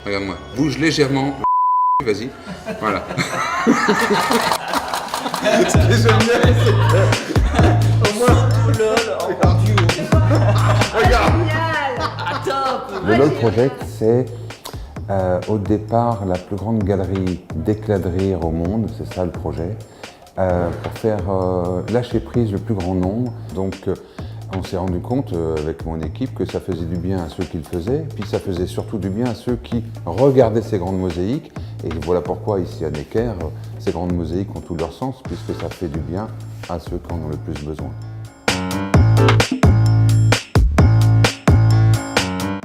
Regarde-moi, bouge légèrement, vas-y, voilà. Ce qui est génial, c'est que au moins, regarde. Le LOL Project, c'est au départ la plus grande galerie d'éclats de rire au monde, c'est ça le projet, pour faire lâcher prise le plus grand nombre. Donc on s'est rendu compte avec mon équipe que ça faisait du bien à ceux qui le faisaient, puis ça faisait surtout du bien à ceux qui regardaient ces grandes mosaïques. Et voilà pourquoi ici à Necker, ces grandes mosaïques ont tout leur sens, puisque ça fait du bien à ceux qui en ont le plus besoin.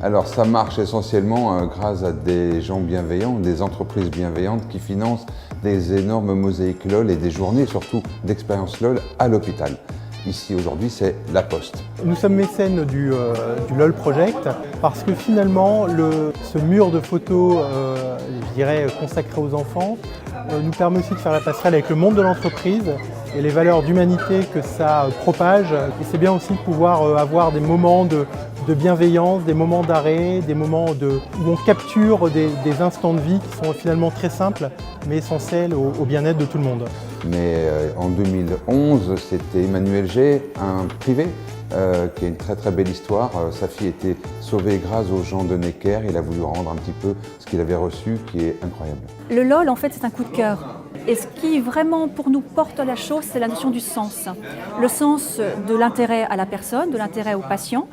Alors ça marche essentiellement grâce à des gens bienveillants, des entreprises bienveillantes qui financent des énormes mosaïques LOL et des journées surtout d'expérience LOL à l'hôpital. Ici aujourd'hui c'est La Poste. Nous sommes mécènes du LOL Project parce que finalement ce mur de photos, je dirais consacré aux enfants, nous permet aussi de faire la passerelle avec le monde de l'entreprise et les valeurs d'humanité que ça propage. Et c'est bien aussi de pouvoir avoir des moments de bienveillance, des moments d'arrêt, des moments où on capture des instants de vie qui sont finalement très simples mais essentiels au bien-être de tout le monde. Mais en 2011, c'était Emmanuel G, un privé, qui a une très très belle histoire. Sa fille était sauvée grâce aux gens de Necker. Il a voulu rendre un petit peu ce qu'il avait reçu, qui est incroyable. Le LOL, en fait, c'est un coup de cœur. Et ce qui vraiment pour nous porte la chose, c'est la notion du sens. Le sens de l'intérêt à la personne, de l'intérêt au patient,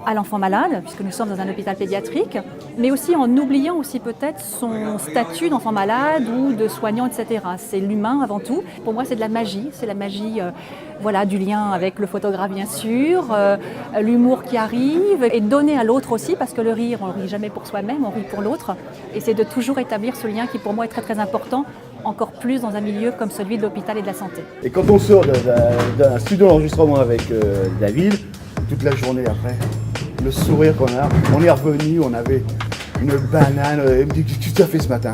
à l'enfant malade, puisque nous sommes dans un hôpital pédiatrique, mais aussi en oubliant aussi peut-être son statut d'enfant malade ou de soignant, etc. C'est l'humain avant tout. Pour moi, c'est de la magie. C'est la magie voilà, du lien avec le photographe, bien sûr, l'humour qui arrive, et donner à l'autre aussi, parce que le rire, on ne rit jamais pour soi-même, on rit pour l'autre. Et c'est de toujours établir ce lien qui, pour moi, est très, très important, encore plus dans un milieu comme celui de l'hôpital et de la santé. Et quand on sort d'un studio d'enregistrement avec David, toute la journée après, le sourire qu'on a, on est revenu, on avait une banane, il me dit qu'est-ce que tu as fait ce matin?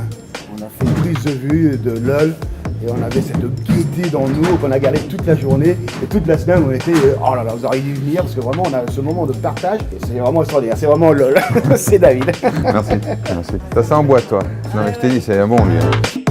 On a fait une prise de vue de LOL et on avait cette gaieté dans nous qu'on a gardé toute la journée et toute la semaine on était oh là là, vous auriez dû venir parce que vraiment on a ce moment de partage et c'est vraiment extraordinaire, c'est vraiment LOL, c'est David. Merci, merci. Ça c'est en boîte toi. Non mais je t'ai dit, c'est bon lui. Hein.